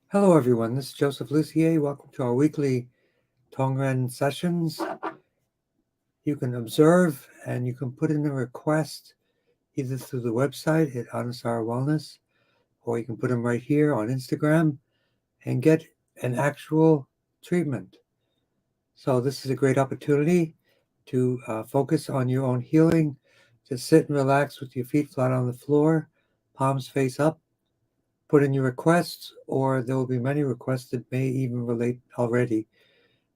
Hello, everyone. This is Joseph Lucier. Welcome to our weekly Tongren sessions. You can observe and you can put in a request either through the website at Anusara Wellness, or you can put them right here on Instagram and get an actual treatment. So this is a great opportunity to focus on your own healing. Just sit and relax with your feet flat on the floor, palms face up. Put in your requests, or there will be many requests that may even relate already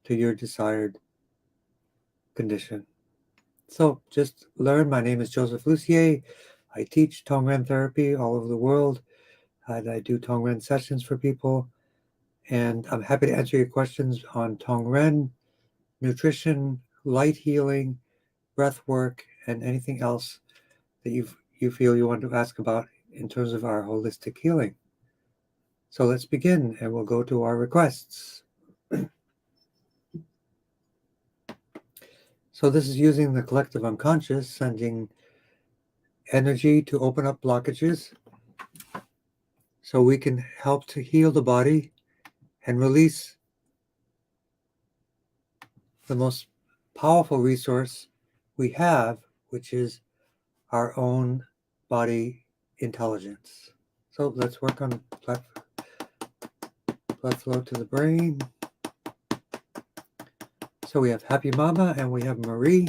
to your desired condition. So just learn. My name is Joseph Lucier. I teach Tongren therapy all over the world, and I do Tongren sessions for people. And I'm happy to answer your questions on Tongren, nutrition, light healing, breath work, and anything else that you feel you want to ask about in terms of our holistic healing. So let's begin, and we'll go to our requests. So this is using the collective unconscious, sending energy to open up blockages so we can help to heal the body and release the most powerful resource we have, which is our own body intelligence. So let's work on blood flow to the brain. So we have Happy Mama and we have Marie.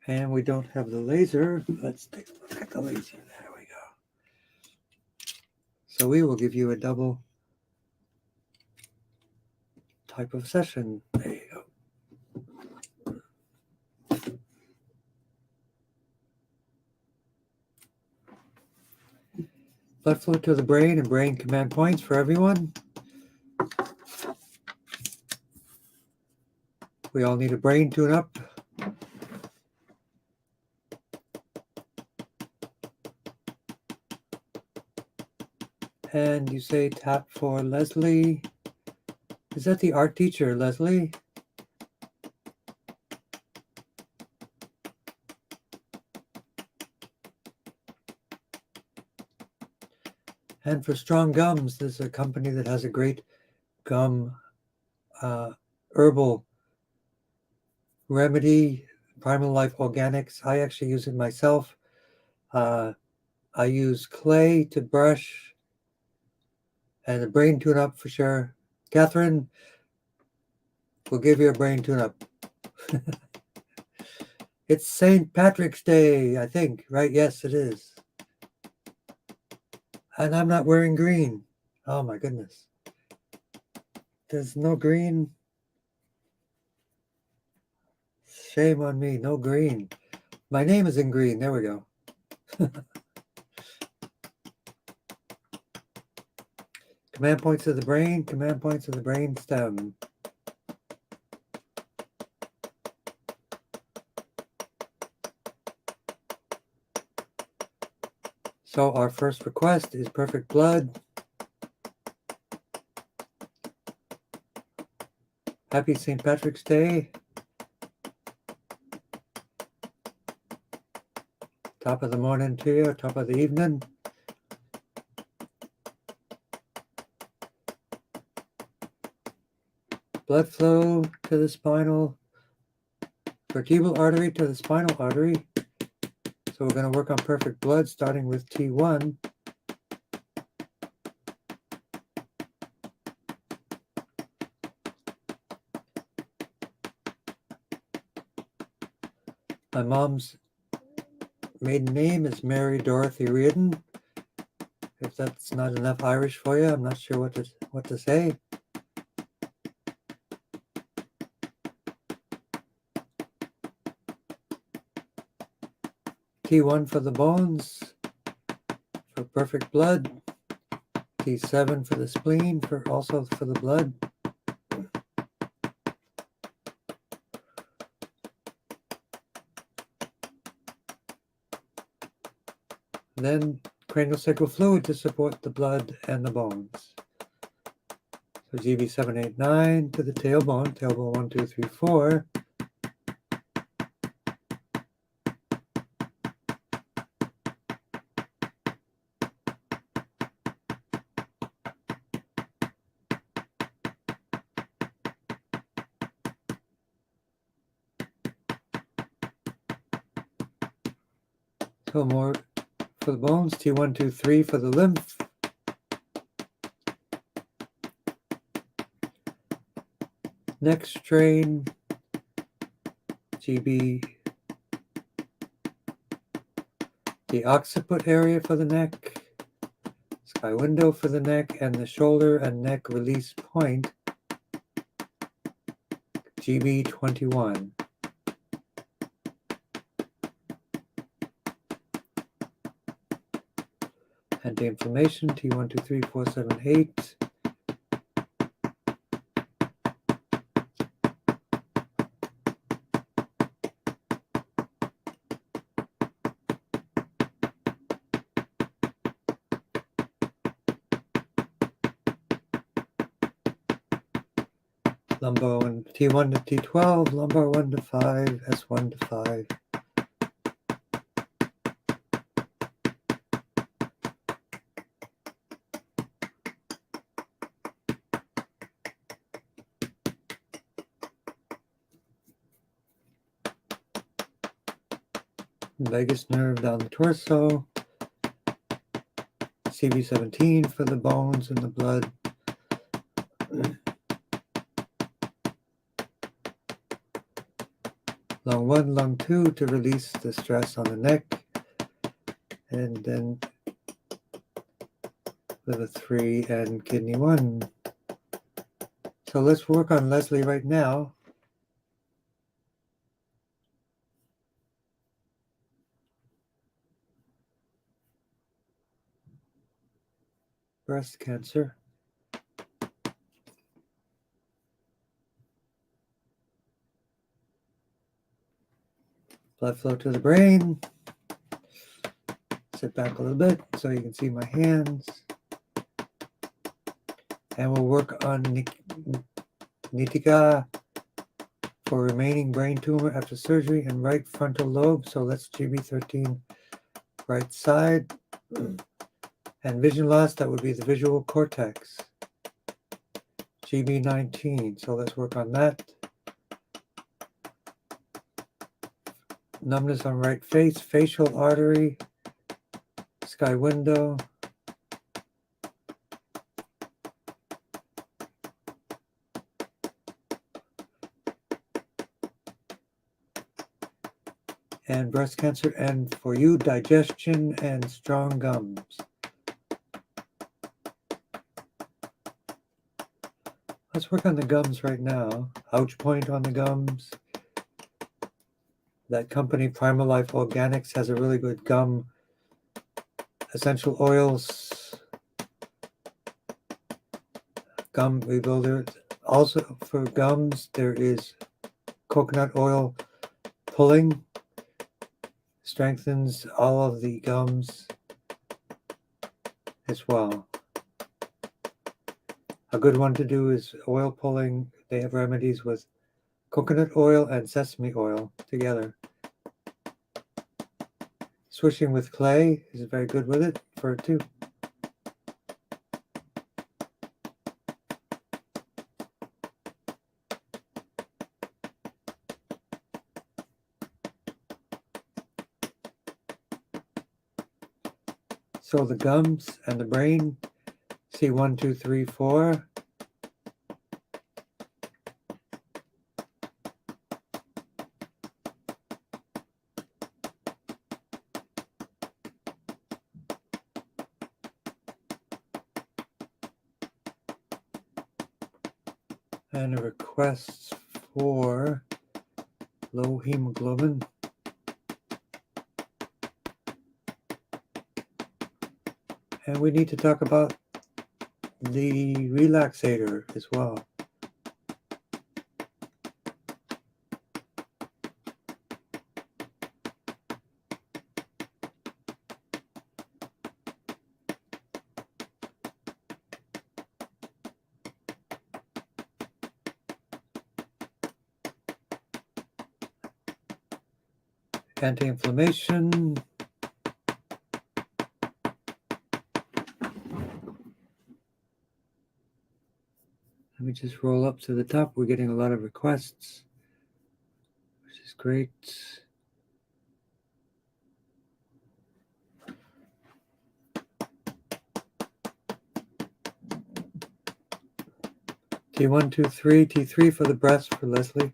And we don't have the laser. Let's take a look at the laser. There we go. So we will give you a double type of session. There you go. Blood flow to the brain and brain command points for everyone. We all need a brain tune-up. And you say tap for Leslie. Is that the art teacher, Leslie? And for Strong Gums, this is a company that has a great gum herbal remedy, Primal Life Organics. I actually use it myself. I use clay to brush and a brain tune-up for sure. Catherine, we'll give you a brain tune-up. It's St. Patrick's Day, I think, right? Yes, it is. And I'm not wearing green. Oh my goodness. There's no green. Shame on me, no green. My name is in green. There we go. Command points of the brain, command points of the brain stem. So our first request is perfect blood. Happy St. Patrick's Day. Top of the morning to you, top of the evening. Blood flow to the spinal, vertebral artery to the spinal artery. So we're going to work on perfect blood starting with T1. My mom's maiden name is Mary Dorothy Reardon. If that's not enough Irish for you, I'm not sure what to say. T1 for the bones, for perfect blood. T7 for the spleen, also for the blood. Then craniosacral fluid to support the blood and the bones. So GB789 to the tailbone, tailbone 1, 2, 3, 4. couple more for the bones. T1, 2, 3 for the lymph. Neck strain. GB. The occiput area for the neck. Sky window for the neck, and the shoulder and neck release point. GB 21. Anti-inflammation, T1, 2, 3, 4, 7, 8. Lumbar 1, T1 to T12, lumbar 1 to 5, S1 to 5. Vagus nerve down the torso. CV17 for the bones and the blood. Lung 1, lung 2 to release the stress on the neck. And then liver 3 and kidney 1. So let's work on Leslie right now. Breast cancer. Blood flow to the brain. Sit back a little bit so you can see my hands. And we'll work on Nitika for remaining brain tumor after surgery and right frontal lobe. So let's GB13 right side. And vision loss, that would be the visual cortex. GB19, so let's work on that. Numbness on right face, facial artery, sky window. And breast cancer, and for you, digestion and strong gums. Let's work on the gums right now. Ouch point on the gums. That company, Primal Life Organics, has a really good gum essential oils, gum rebuilder. Also for gums, there is coconut oil pulling. Strengthens all of the gums as well. A good one to do is oil pulling. They have remedies with coconut oil and sesame oil together. Swishing with clay is very good with it for it too. So the gums and the brain, C1, 2, 3, 4. And a request for low hemoglobin. And we need to talk about the relaxator as well. Anti-inflammation. Let me just roll up to the top. We're getting a lot of requests, which is great. T1, 2, 3, T3 for the breast for Leslie.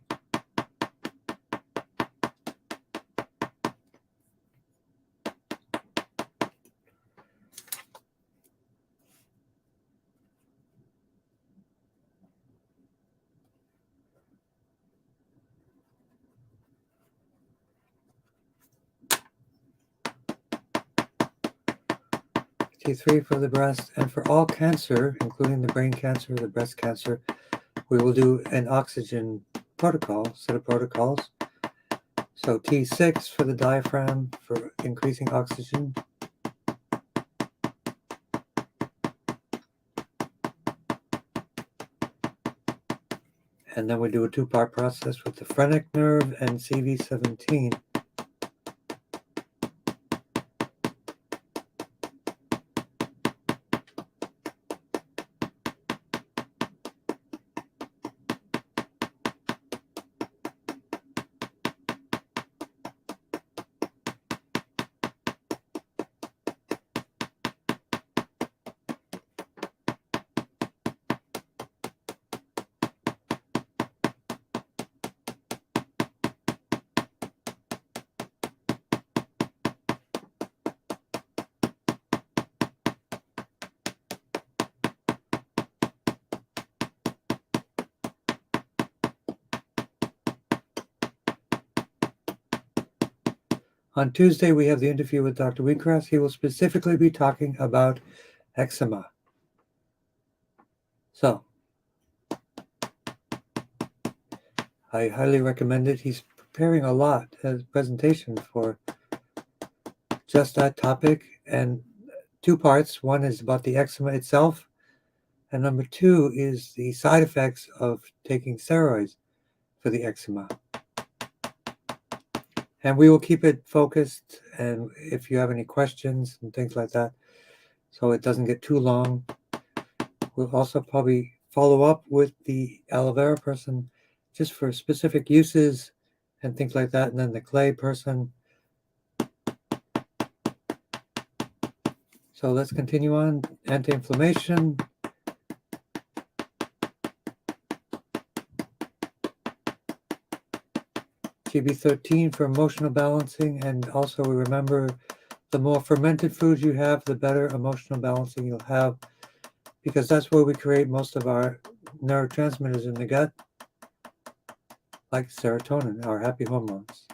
T3 for the breast, and for all cancer, including the brain cancer, the breast cancer, we will do an oxygen protocol, set of protocols. So T6 for the diaphragm for increasing oxygen. And then we do a two-part process with the phrenic nerve and CV17. On Tuesday, we have the interview with Dr. Wheatgrass. He will specifically be talking about eczema. So, I highly recommend it. He's preparing a lot as a presentation for just that topic, and two parts. One is about the eczema itself, and number two is the side effects of taking steroids for the eczema. And we will keep it focused, and if you have any questions and things like that, so it doesn't get too long, we'll also probably follow up with the aloe vera person just for specific uses and things like that, and then the clay person. So let's continue on. Anti-inflammation. GB13 for emotional balancing, and also we remember the more fermented foods you have, the better emotional balancing you'll have, because that's where we create most of our neurotransmitters in the gut, like serotonin, our happy hormones.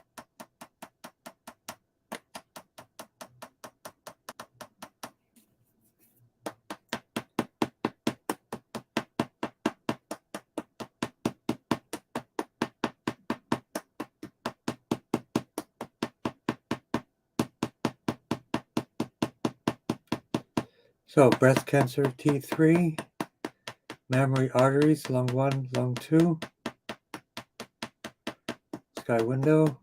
So breast cancer, T3, mammary arteries, lung 1, lung 2, sky window,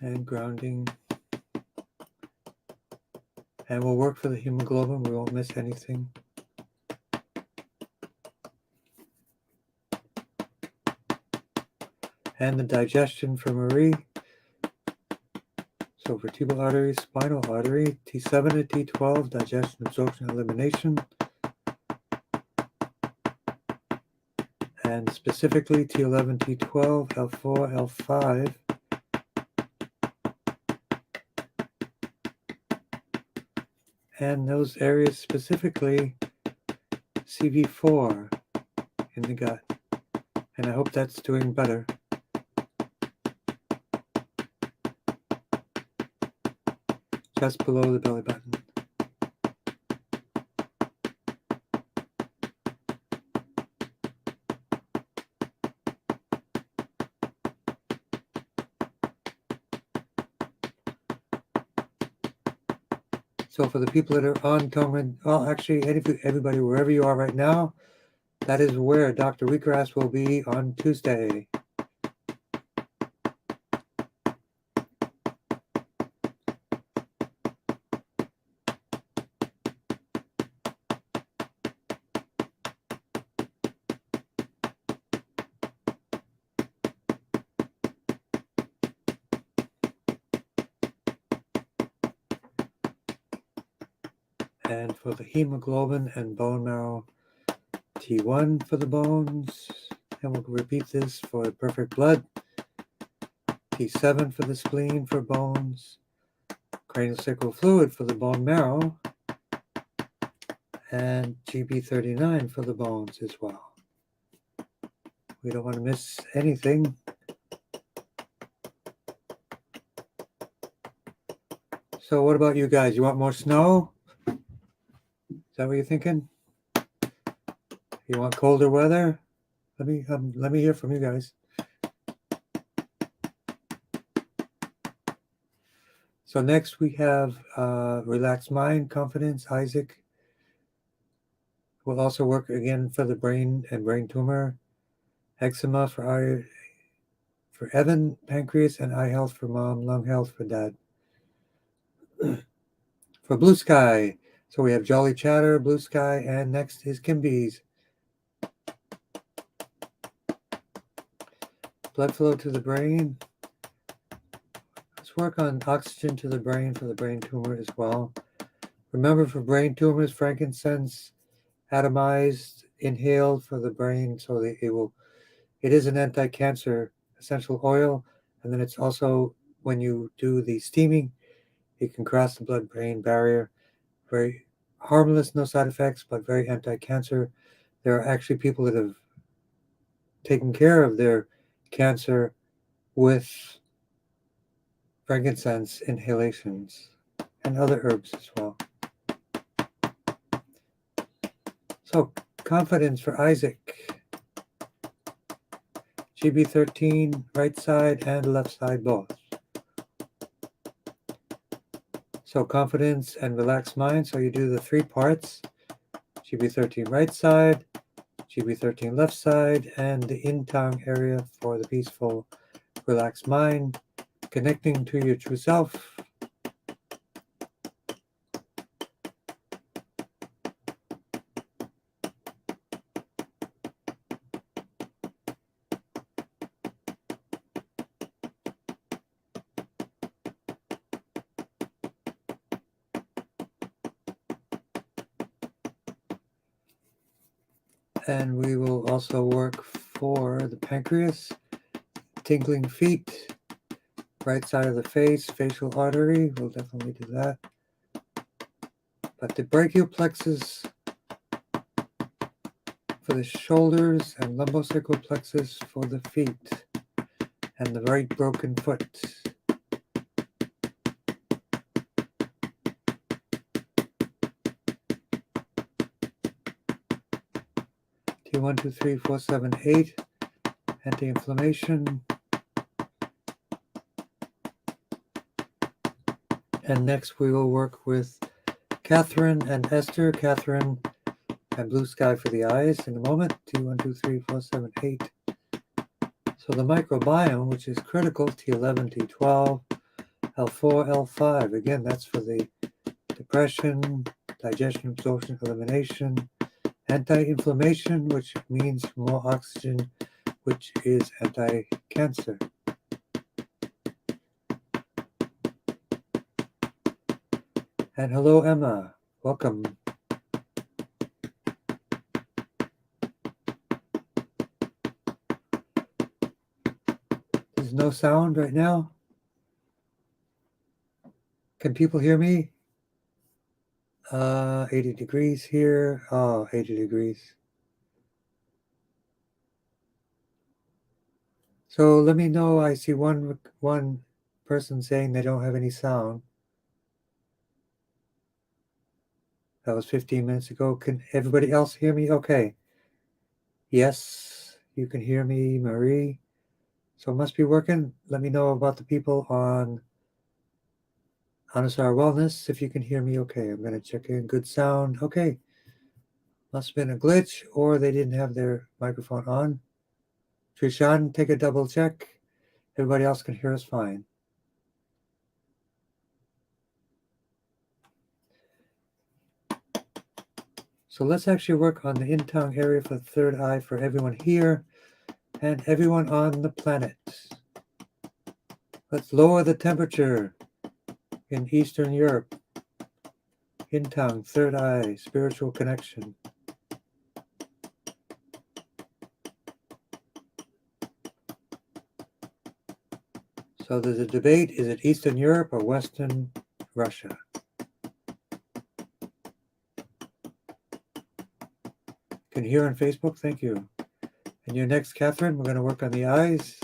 and grounding. And we'll work for the hemoglobin, we won't miss anything. And the digestion for Marie. So vertebral artery, spinal artery, T7 to T12, digestion, absorption, elimination. And specifically T11, T12, L4, L5. And those areas specifically CV4 in the gut. And I hope that's doing better. Just below the belly button. So for the people that are on Tongren, well, actually, everybody, wherever you are right now, that is where Dr. Wheatgrass will be on Tuesday. And for the hemoglobin and bone marrow, T1 for the bones. And we'll repeat this for the perfect blood. T7 for the spleen for bones. Craniosacral fluid for the bone marrow. And GB39 for the bones as well. We don't want to miss anything. So what about you guys? You want more snow? Is that what you're thinking? You want colder weather? Let me hear from you guys. So next we have relaxed mind, confidence. Isaac will also work again for the brain and brain tumor. Eczema for Evan, pancreas and eye health for mom, lung health for dad. For blue sky, so we have Jolly Chatter, blue sky, and next is Kimby's. Blood flow to the brain. Let's work on oxygen to the brain for the brain tumor as well. Remember, for brain tumors, frankincense atomized, inhaled for the brain, so that it is an anti-cancer essential oil, and then it's also, when you do the steaming, it can cross the blood-brain barrier. Very harmless, no side effects, but very anti-cancer. There are actually people that have taken care of their cancer with frankincense inhalations and other herbs as well. So, confidence for Isaac. GB13, right side and left side both. So confidence and relaxed mind. So you do the 3 parts. GB13 right side, GB13 left side, and the in-tongue area for the peaceful, relaxed mind, connecting to your true self. And we will also work for the pancreas, tingling feet, right side of the face, facial artery. We'll definitely do that. But the brachial plexus for the shoulders and lumbosacral plexus for the feet and the right broken foot. T1, 2, 3, 4, 7, 8, anti-inflammation. And next we will work with Catherine and Esther. Catherine and blue sky for the eyes in a moment. T1, 2, 3, 4, 7, 8. So the microbiome, which is critical, T11, T12, L4, L5. Again, that's for the depression, digestion, absorption, elimination, anti-inflammation, which means more oxygen, which is anti-cancer. And hello, Emma. Welcome. There's no sound right now. Can people hear me? 80 degrees here. Oh, 80 degrees. So let me know. I see one person saying they don't have any sound. That was 15 minutes ago. Can everybody else hear me? Okay. Yes, you can hear me, Marie. So it must be working. Let me know about the people on Anusar Wellness, if you can hear me okay. I'm going to check in. Good sound. Okay. Must have been a glitch, or they didn't have their microphone on. Trishan, take a double check. Everybody else can hear us fine. So let's actually work on the in-tongue area for the third eye for everyone here and everyone on the planet. Let's lower the temperature in Eastern Europe, Yin Tong, third eye, spiritual connection. So there's a debate, is it Eastern Europe or Western Russia? Can you hear on Facebook? Thank you. And you're next, Catherine. We're going to work on the eyes.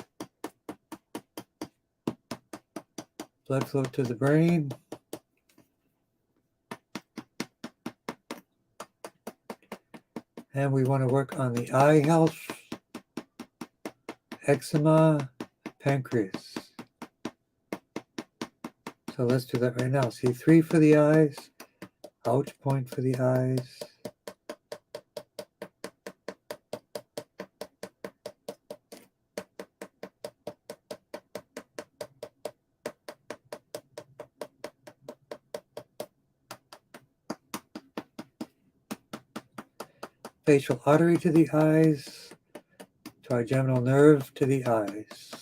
Blood flow to the brain. And we want to work on the eye health, eczema, pancreas. So let's do that right now. C3 for the eyes, ouch point for the eyes. Facial artery to the eyes, trigeminal nerve to the eyes.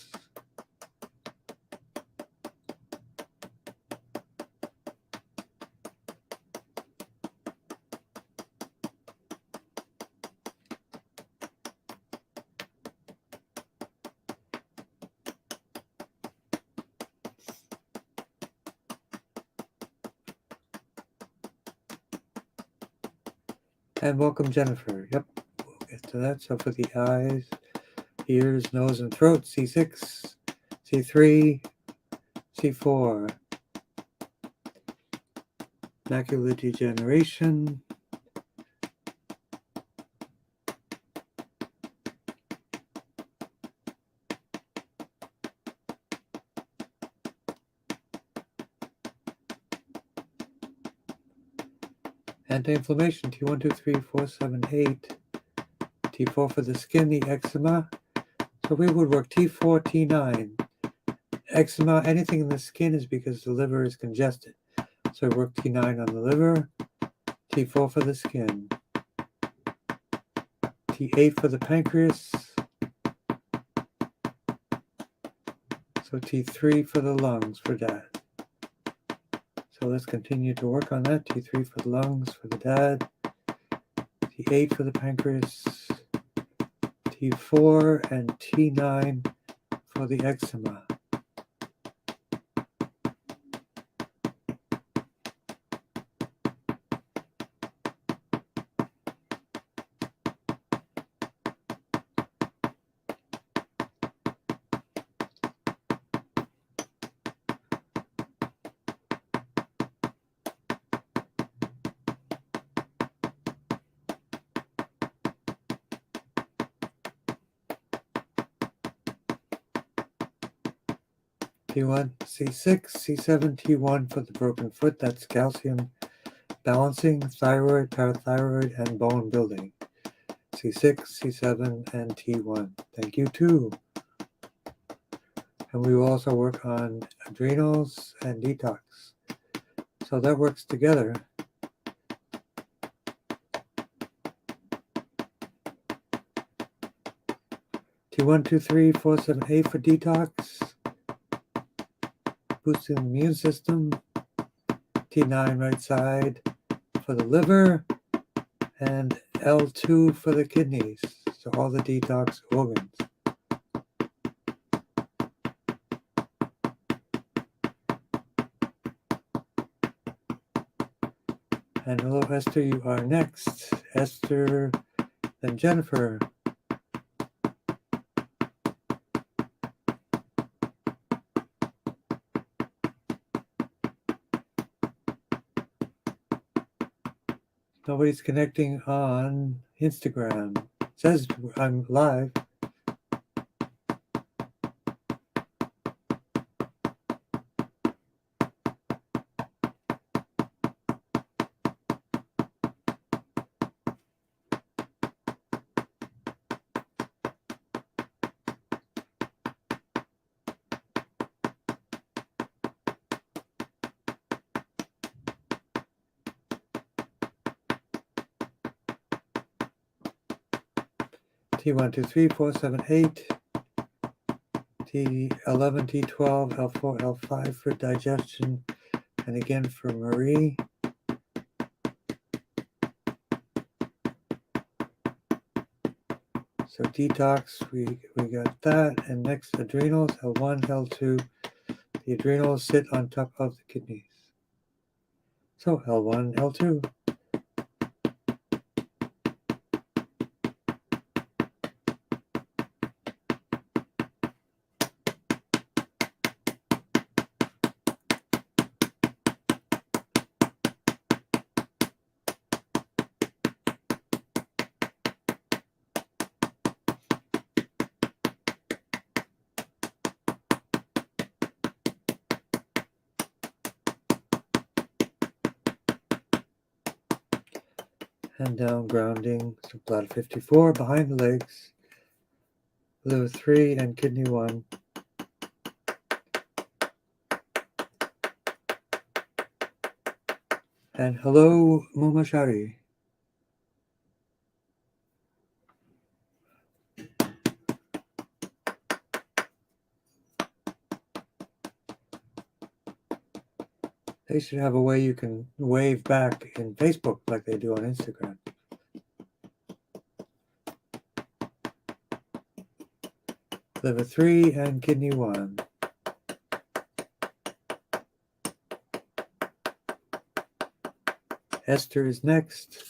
And welcome, Jennifer. Yep, we'll get to that. So for the eyes, ears, nose, and throat, C6, C3, C4. Macular degeneration. Anti-inflammation, T1, 2, 3, 4, 7, 8. T4 for the skin, the eczema. So we would work T4, T9. Eczema, anything in the skin is because the liver is congested. So we work T9 on the liver, T4 for the skin. T8 for the pancreas. So T3 for the lungs for dad. So let's continue to work on that. T3 for the lungs for the dad. T8 for the pancreas. T4 and T9 for the eczema. T1, C6, C7, T1 for the broken foot. That's calcium balancing, thyroid, parathyroid, and bone building. C6, C7, and T1. Thank you, too. And we will also work on adrenals and detox. So that works together. T1, 2, 3, 4, 7, 8 for detox. Boosting the immune system. T9 right side for the liver. And L2 for the kidneys. So all the detox organs. And hello, Esther, you are next. Esther, then Jennifer. Nobody's connecting on Instagram. It says I'm live. T1, 2, 3, 4, 7, 8. T11, T12, L4, L5 for digestion. And again for Marie. So detox, we got that. And next, adrenals, L1, L2. The adrenals sit on top of the kidneys. So L1, L2. And down grounding, so bladder 54 behind the legs, liver 3 and kidney 1. And hello, Momashari. They should have a way you can wave back in Facebook like they do on Instagram. Liver 3 and kidney 1. Esther is next.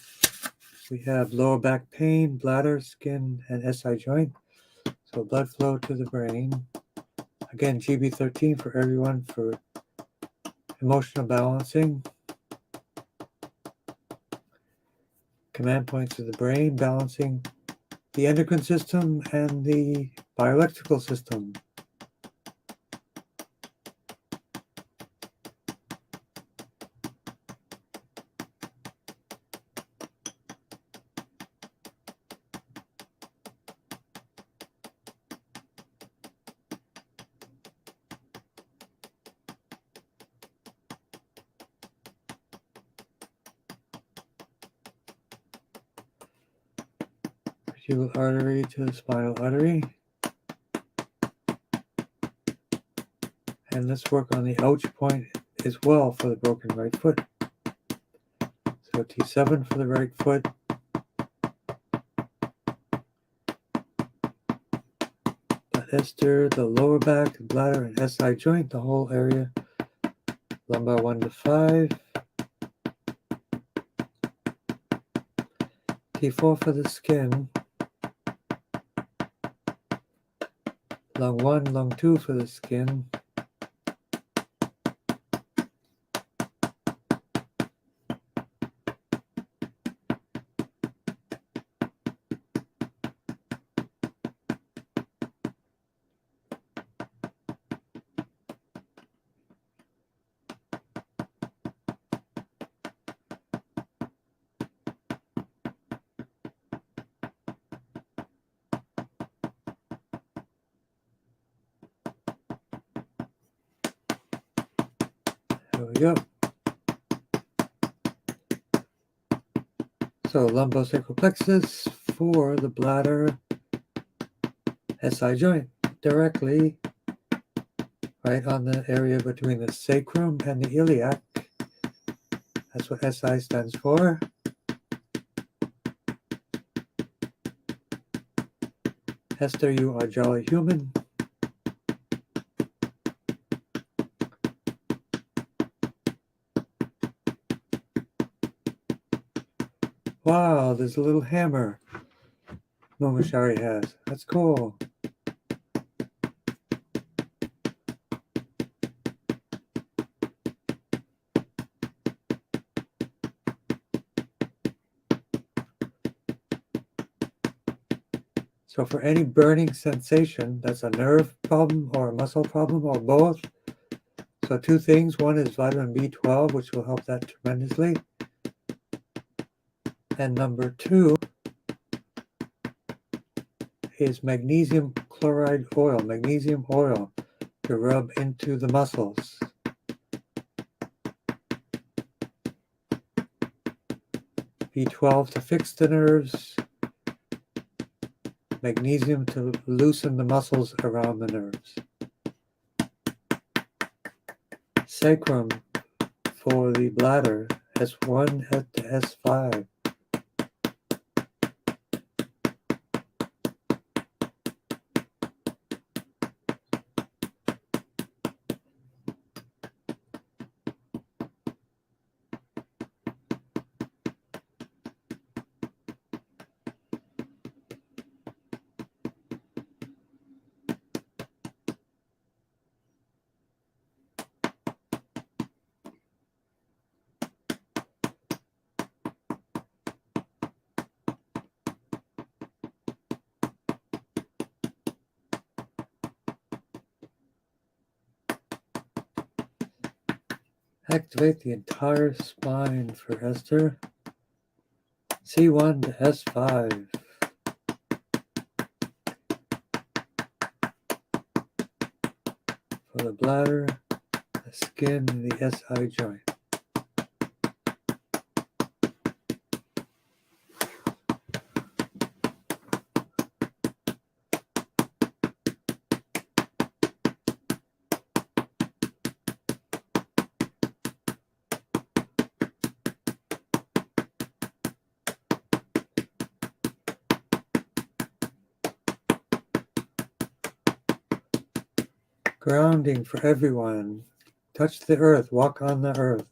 We have lower back pain, bladder, skin, and SI joint. So blood flow to the brain. Again, GB13 for everyone for emotional balancing. Command points of the brain, balancing the endocrine system and the bioelectrical system. Vertebral artery to the spinal artery. And let's work on the ouch point as well for the broken right foot. So T7 for the right foot. Esther, the lower back, bladder, and SI joint, the whole area. Lumbar 1 to 5. T4 for the skin. Lung 1, lung 2 for the skin. There we go. So lumbosacral plexus for the bladder, SI joint, directly right on the area between the sacrum and the iliac. That's what SI stands for. Esther, you are jolly human. Wow, there's a little hammer Momashari has. That's cool. So for any burning sensation, that's a nerve problem or a muscle problem or both. So two things. One is vitamin B12, which will help that tremendously. And number 2 is magnesium chloride oil, magnesium oil to rub into the muscles. B12 to fix the nerves, magnesium to loosen the muscles around the nerves. Sacrum for the bladder, S1 to S5. Activate the entire spine for Esther. C1 to S5. For the bladder, the skin, and the SI joint. Grounding for everyone. Touch the earth, walk on the earth.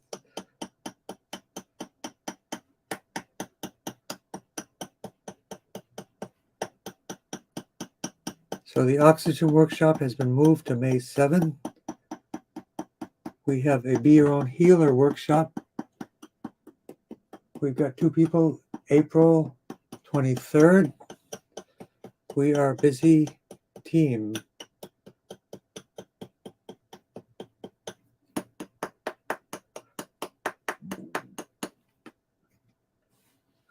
So the oxygen workshop has been moved to May 7th. We have a Be Your Own Healer workshop. We've got 2 people, April 23rd. We are a busy team.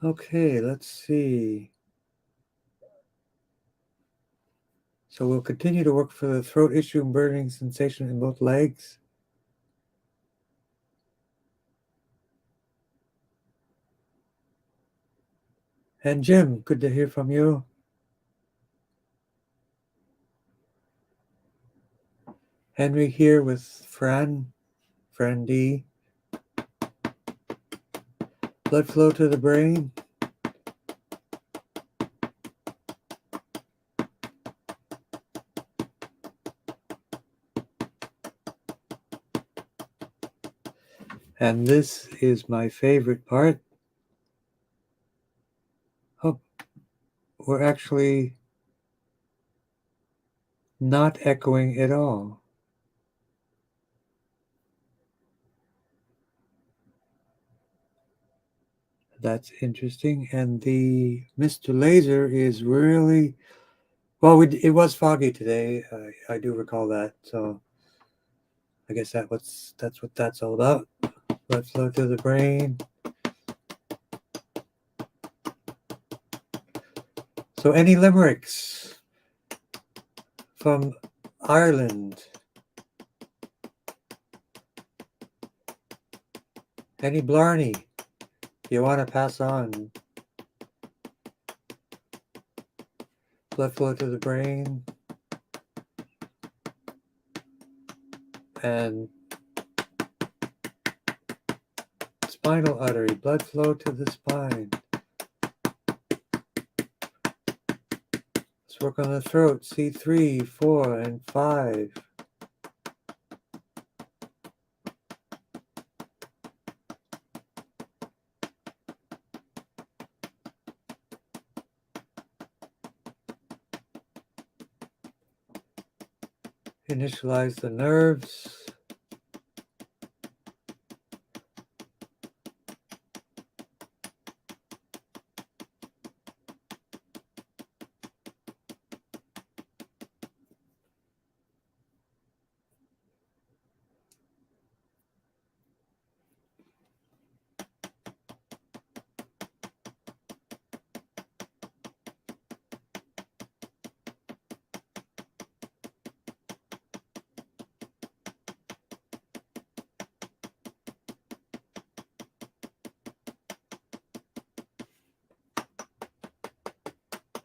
Okay, let's see. So we'll continue to work for the throat issue and burning sensation in both legs. And Jim, good to hear from you. Henry here with Fran D. Blood flow to the brain. And this is my favorite part. Oh, we're actually not echoing at all. That's interesting. And the Mr. Laser is really, well, it was foggy today. I do recall that. So I guess that's what that's all about. Blood flow to the brain. So any limericks from Ireland? Any Blarney you want to pass on? Blood flow to the brain. And spinal artery, blood flow to the spine. Let's work on the throat, C3, 4, and 5. Initialize the nerves.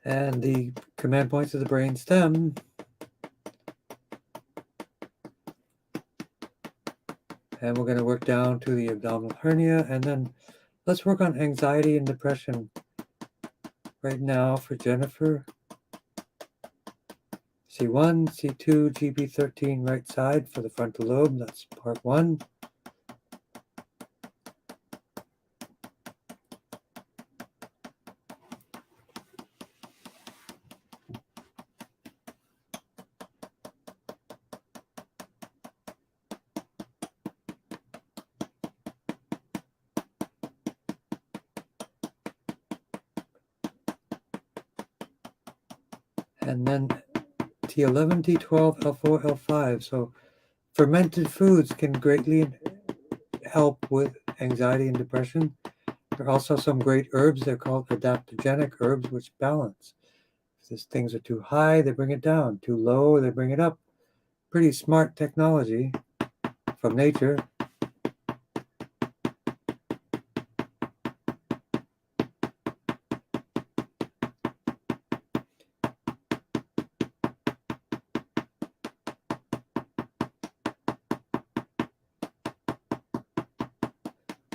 And the command points of the brain stem. And we're going to work down to the abdominal hernia. And then let's work on anxiety and depression right now for Jennifer. C1, C2, GB13 right side for the frontal lobe. That's part 1. And then T11, T12, L4, L5. So fermented foods can greatly help with anxiety and depression. There are also some great herbs. They're called adaptogenic herbs, which balance. If things are too high, they bring it down. Too low, they bring it up. Pretty smart technology from nature.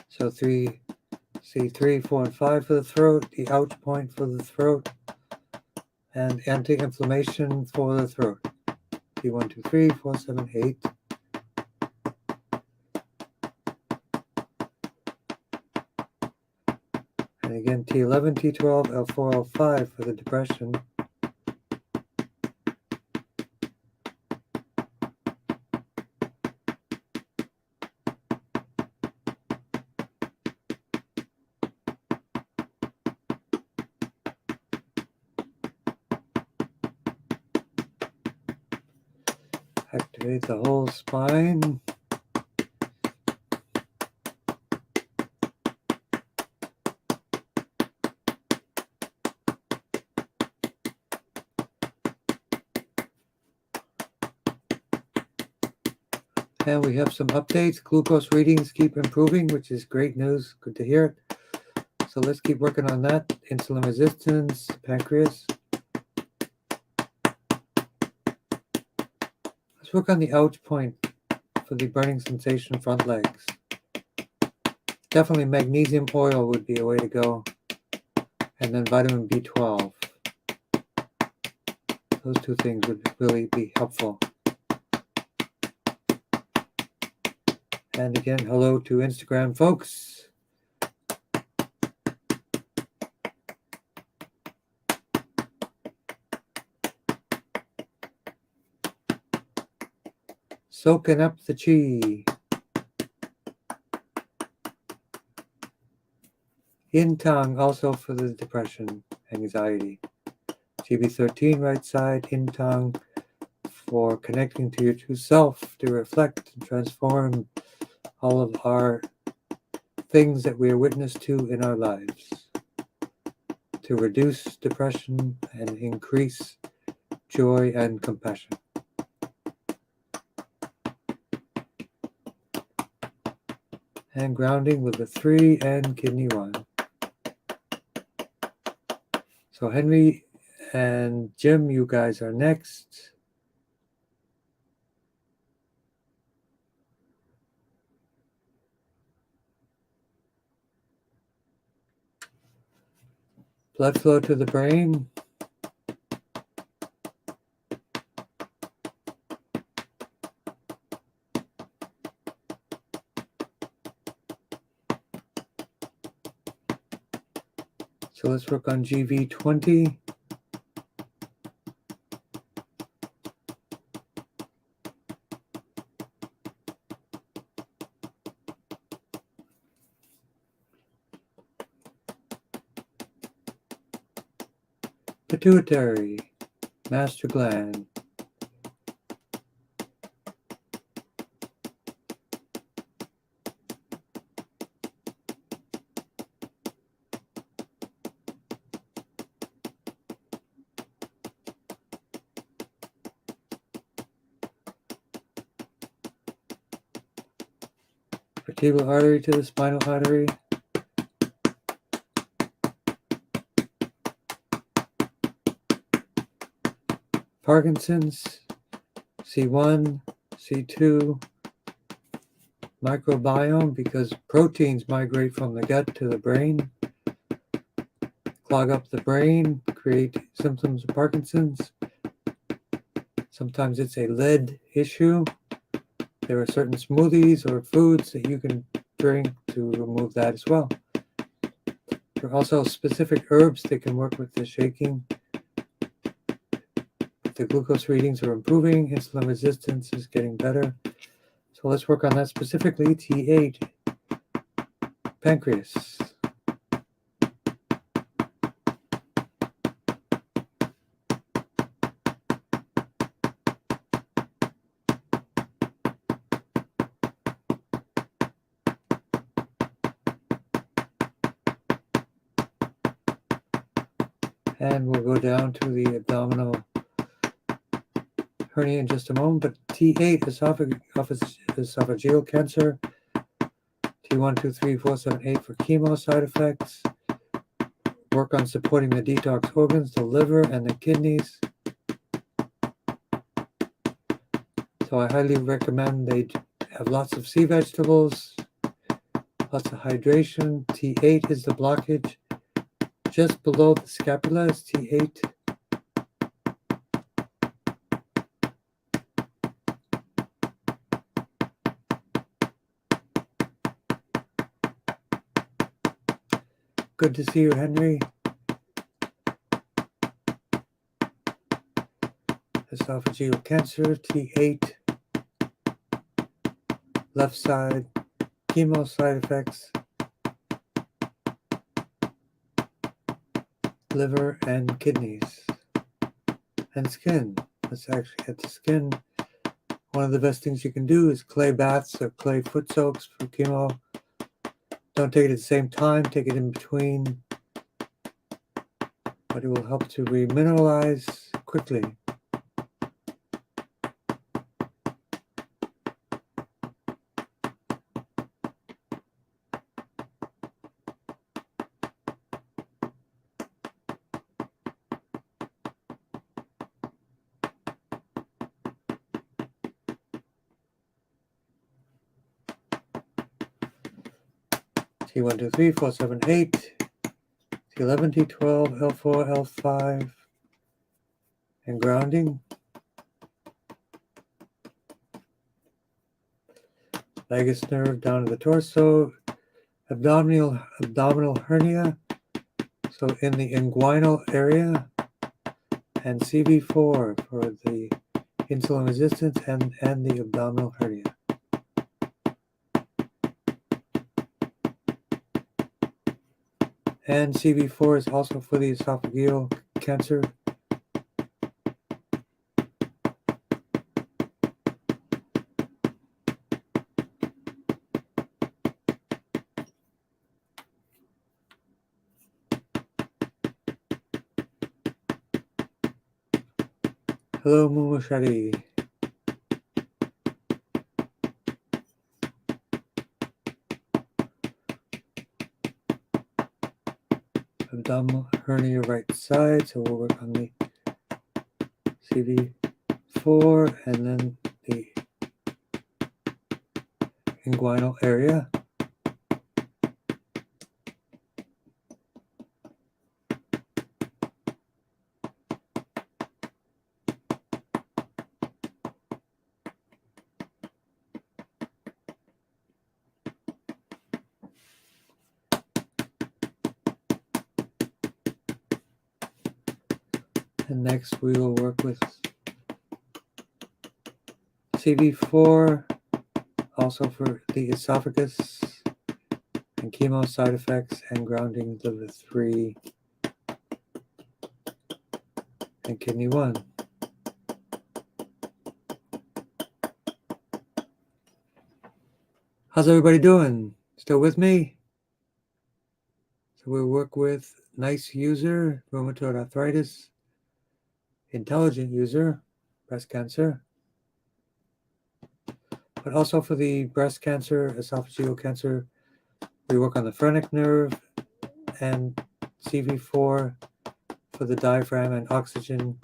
So 3, 4, and 5 for the throat, the ouch point for the throat, and anti-inflammation for the throat. T1, 2, 3, 4, 7, 8. And again, T11, T12, L4, L5 for the depression. Activate the whole spine. And we have some updates. Glucose readings keep improving, which is great news. Good to hear it. So let's keep working on that. Insulin resistance, pancreas. Let's work on the ouch point for the burning sensation front legs. Definitely magnesium oil would be a way to go. And then vitamin B12. Those two things would really be helpful. And again, hello to Instagram folks. Soaking up the chi. Yin Tong also for the depression, anxiety. GB13 right side, Yin Tong for connecting to your true self, to reflect and transform all of our things that we are witness to in our lives, to reduce depression and increase joy and compassion. And grounding with the 3 and kidney 1. So Henry and Jim, you guys are next. Blood flow to the brain. So let's work on GV20. Pituitary, master gland. Vertebral artery to the spinal artery. Parkinson's, C1, C2, microbiome, because proteins migrate from the gut to the brain, clog up the brain, create symptoms of Parkinson's. Sometimes it's a lead issue. There are certain smoothies or foods that you can drink to remove that as well. There are also specific herbs that can work with the shaking. The glucose readings are improving. Insulin resistance is getting better. So let's work on that specifically. T8, pancreas. And we'll go down to the abdominal hernia in just a moment. But T8, esophageal cancer. T1, 2, 3, 4, 7, 8 for chemo side effects. Work on supporting the detox organs, the liver and the kidneys. So I highly recommend they have lots of sea vegetables, lots of hydration. T8 is the blockage. Just below the scapula is T8. Good to see you, Henry. Esophageal cancer, T8. Left side, chemo side effects. Liver and kidneys. And skin. Let's actually get the skin. One of the best things you can do is clay baths or clay foot soaks for chemo. Don't take it at the same time, take it in between. But it will help to remineralize quickly. T1, 2, 3, 4, 7, 8, T11, T12, L4, L5, and grounding. Vagus nerve down to the torso, abdominal hernia, so in the inguinal area, and CV4 for the insulin resistance and the abdominal hernia. And CV4 is also for the esophageal cancer. Hello, Mumushari. Abdominal hernia right side, so we'll work on the CV4 and then the inguinal area. And next we will work with CV4, also for the esophagus and chemo side effects and grounding liver 3 and kidney 1. How's everybody doing? Still with me? So we work with nice user, rheumatoid arthritis, intelligent user, breast cancer, but also for the breast cancer, esophageal cancer, we work on the phrenic nerve and CV4 for the diaphragm and oxygen.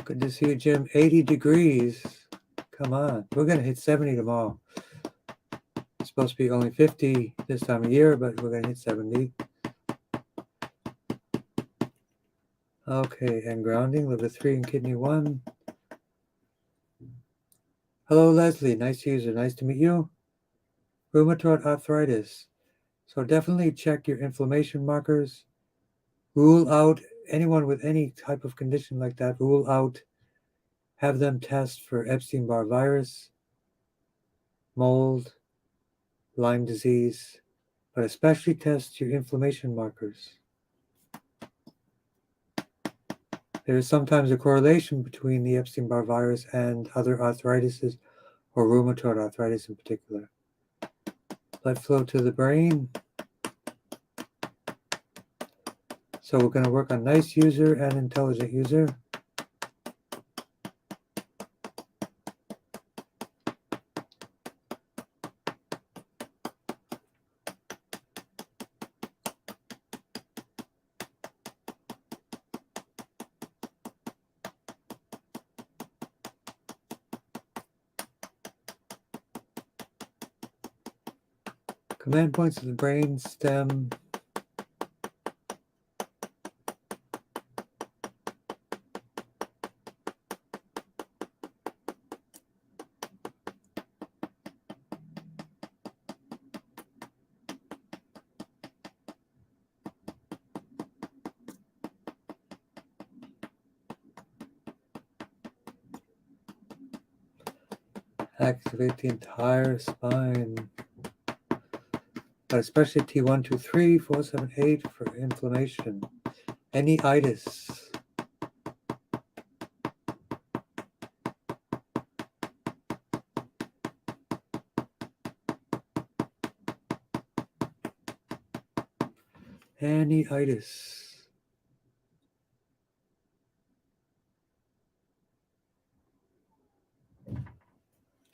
Good to see you, Jim. 80 degrees. Come on. We're going to hit 70 tomorrow. It's supposed to be only 50 this time of year, but we're going to hit 70. Okay, and grounding, liver 3 and kidney 1. Hello, Leslie. Nice user. Nice to meet you. Rheumatoid arthritis. So definitely check your inflammation markers. Rule out anyone with any type of condition like that. Rule out. Have them test for Epstein-Barr virus, mold, Lyme disease, but especially test your inflammation markers. There is sometimes a correlation between the Epstein-Barr virus and other arthritises, or rheumatoid arthritis in particular. Blood flow to the brain. So we're going to work on nice user and intelligent user. Command points of the brain stem. Activate the entire spine, but especially T1, 2, 3, 4, 7, 8 for inflammation. Any itis. Any itis.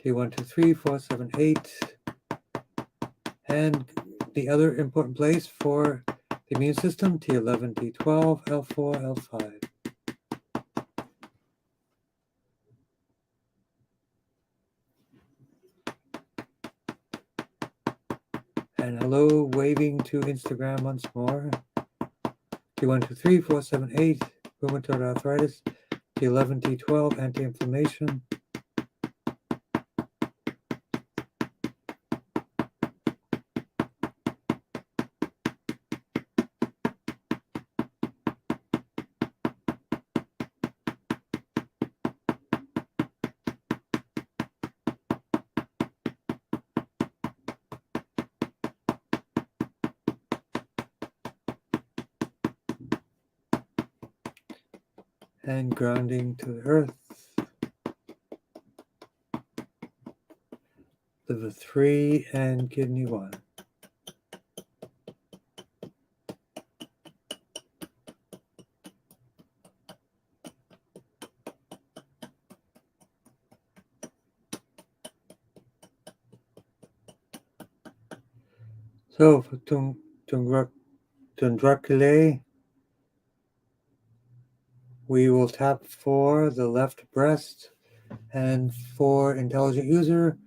T1, 2, 3, 4, 7, 8. And the other important place for the immune system, T11, T12, L4, L5. And hello, waving to Instagram once more. T1, 2, 3, 4, 7, 8, rheumatoid arthritis, T11, T12, anti-inflammation. And grounding to the earth. Liver 3 and kidney 1. So for Tongren, we will tap for the left breast, and for intelligent user,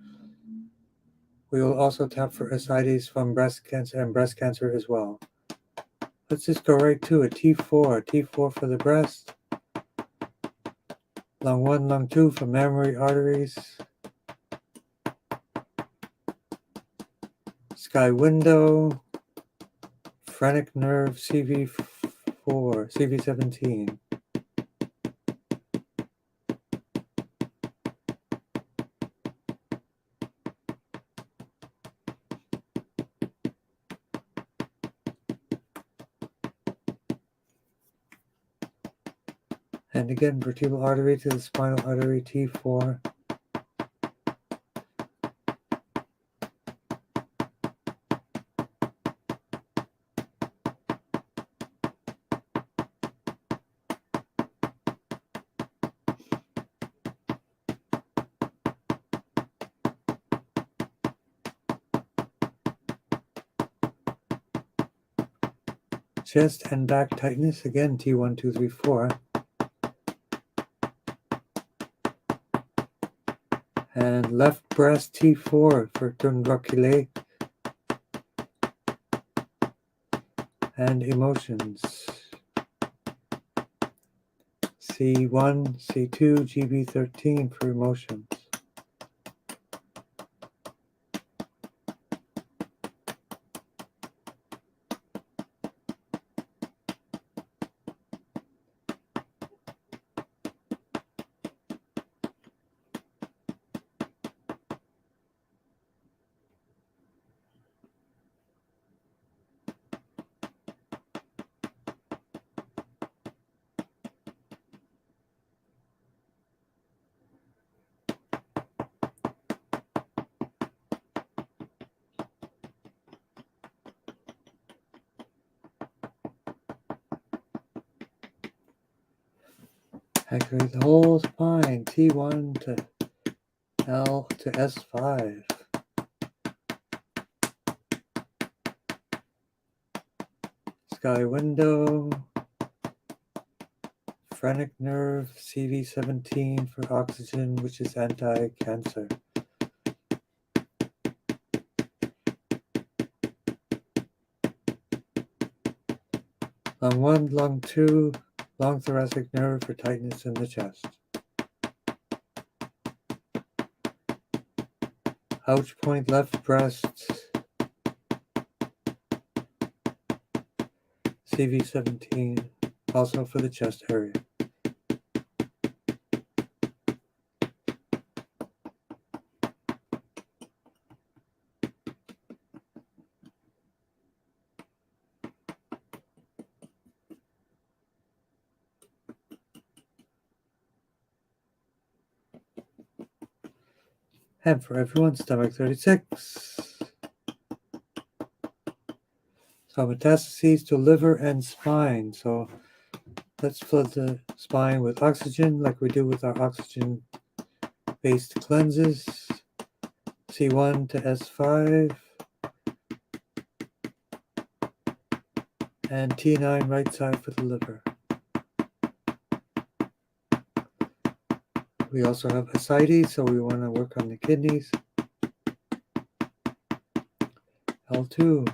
we will also tap for ascites from breast cancer and breast cancer as well. Let's just go right to it. T4 for the breast. Lung 1, lung 2 for mammary arteries. Sky window. Phrenic nerve CV4, CV17. And again, vertebral artery to the spinal artery, T4. Chest and back tightness, again, T1, 2, 3, 4. And left breast, T4 for Tongren. And emotions. C1, C2, GB13 for emotions. Activate the whole spine, T1 to L to S5. Sky window, phrenic nerve, CV17 for oxygen, which is anti-cancer. Lung 1, lung 2, long thoracic nerve for tightness in the chest. Ouch point left breast, CV17, also for the chest area. And for everyone, stomach 36. So metastases to liver and spine. So let's flood the spine with oxygen like we do with our oxygen-based cleanses. C1 to S5. And T9 right side for the liver. We also have ascites, so we want to work on the kidneys. L2.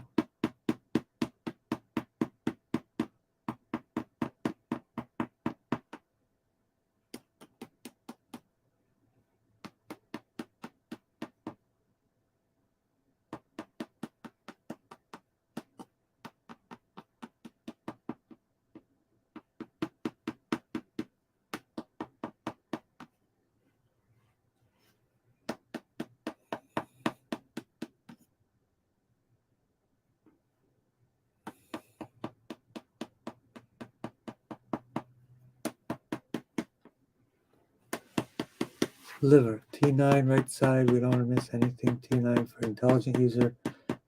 Liver, T9 right side, we don't want to miss anything. T9 for intelligent user.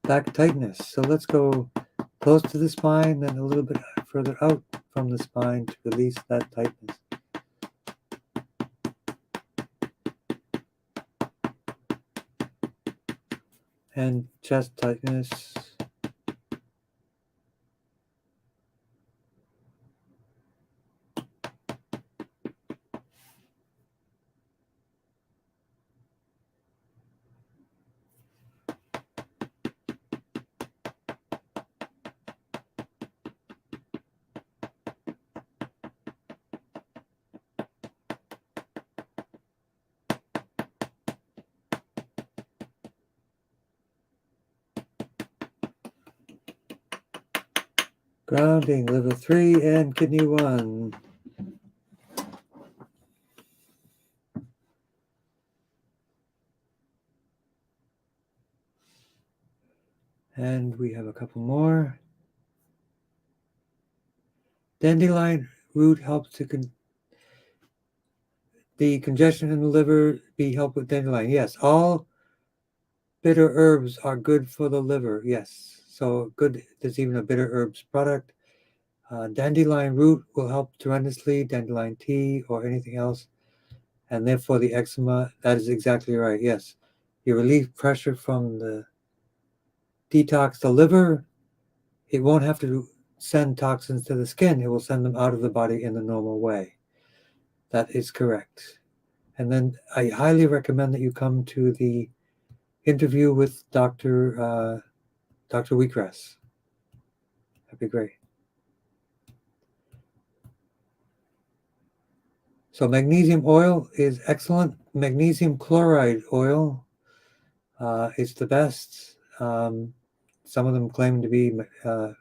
Back tightness. So let's go close to the spine, then a little bit further out from the spine to release that tightness. And chest tightness. Grounding, liver 3 and kidney 1. And we have a couple more. Dandelion root helps to the congestion in the liver be helped with dandelion. Yes, all bitter herbs are good for the liver. Yes, so good. There's even a bitter herbs product. Dandelion root will help tremendously, dandelion tea or anything else. And therefore the eczema, that is exactly right, yes. You relieve pressure from the detox the liver. It won't have to send toxins to the skin. It will send them out of the body in the normal way. That is correct. And then I highly recommend that you come to the interview with Dr. Wheatgrass. That'd be great. So magnesium oil is excellent. Magnesium chloride oil is the best. Some of them claim to be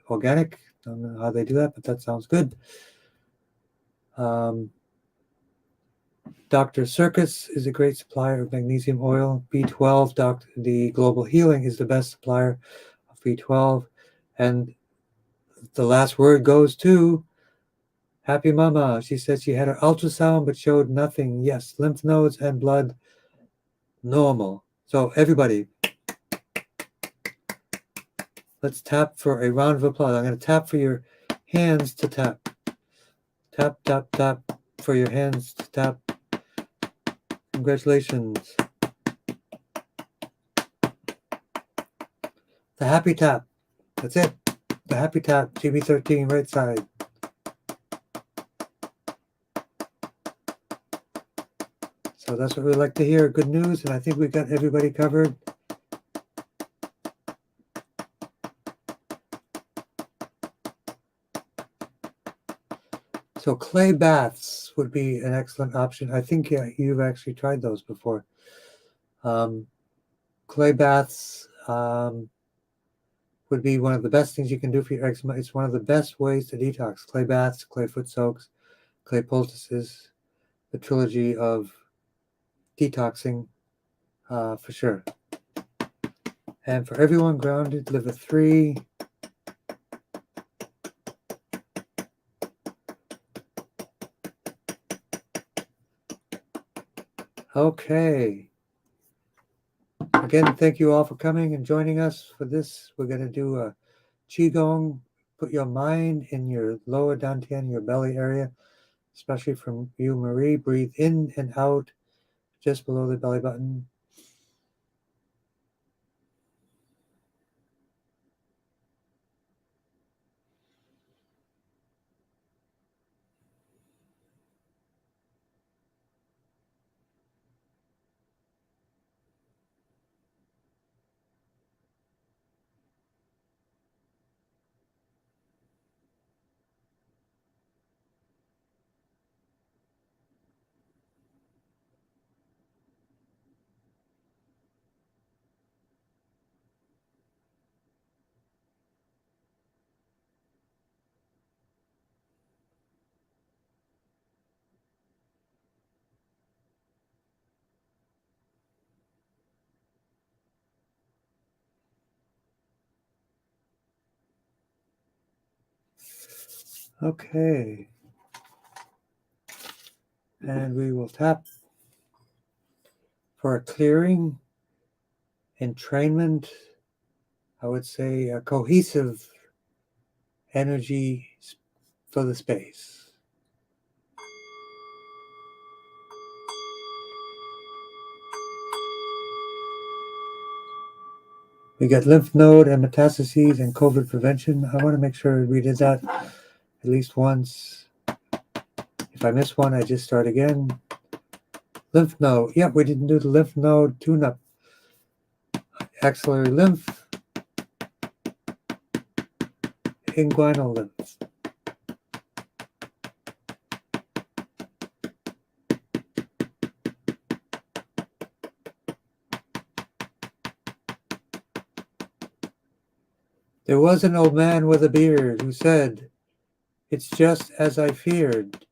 organic. Don't know how they do that, but that sounds good. Dr. Circus is a great supplier of magnesium oil. B12, the Global Healing is the best supplier of B12. And the last word goes to Happy Mama. She said she had her ultrasound but showed nothing. Yes, lymph nodes and blood normal. So everybody, let's tap for a round of applause. I'm going to tap for your hands to tap. Tap, tap, tap. for your hands to tap. Congratulations. The happy tap. That's it. The happy tap, GB13, right side. So that's what we like to hear. Good news, and I think we got everybody covered. So clay baths would be an excellent option. I think you've actually tried those before. Clay baths would be one of the best things you can do for your eczema. It's one of the best ways to detox. Clay baths, clay foot soaks, clay poultices, the trilogy of detoxing, for sure. And for everyone grounded, live a 3. Okay. Again, thank you all for coming and joining us for this. We're going to do a Qigong. Put your mind in your lower dantian, your belly area, especially from you, Marie. Breathe in and out just below the belly button. Okay. And we will tap for a clearing, entrainment, I would say a cohesive energy for the space. We got lymph node and metastases and COVID prevention. I want to make sure we did that at least once. If I miss one, I just start again. Lymph node. Yep, we didn't do the lymph node tune-up. Axillary lymph. Inguinal lymph. There was an old man with a beard who said, "It's just as I feared.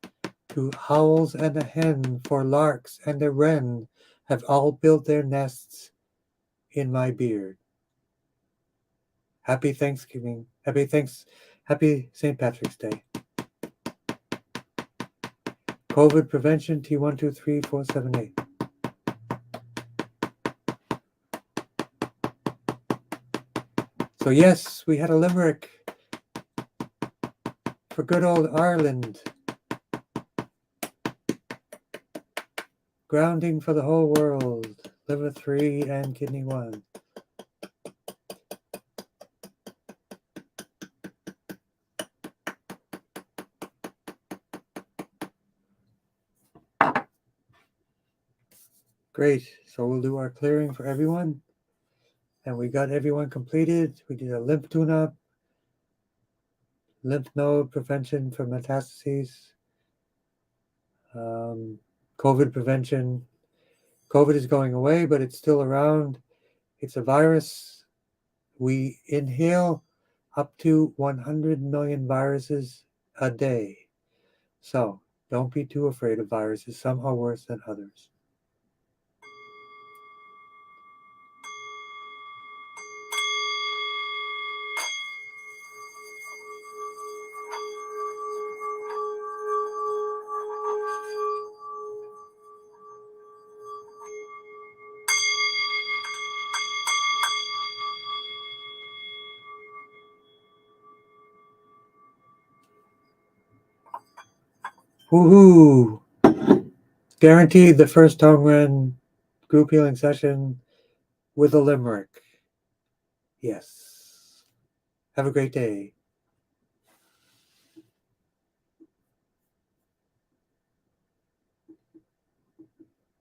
Two owls and a hen, 4 larks and a wren have all built their nests in my beard." Happy Thanksgiving. Happy St. Patrick's Day. COVID prevention T123478. So yes, we had a limerick for good old Ireland. Grounding for the whole world. Liver 3 and kidney 1. Great. So we'll do our clearing for everyone. And we got everyone completed. We did a lymph tune-up, lymph node prevention for metastases, COVID prevention. COVID is going away, but it's still around. It's a virus. We inhale up to 100 million viruses a day. So don't be too afraid of viruses. Some are worse than others. Woohoo! Guaranteed the first Tongren group healing session with a limerick. Yes. Have a great day.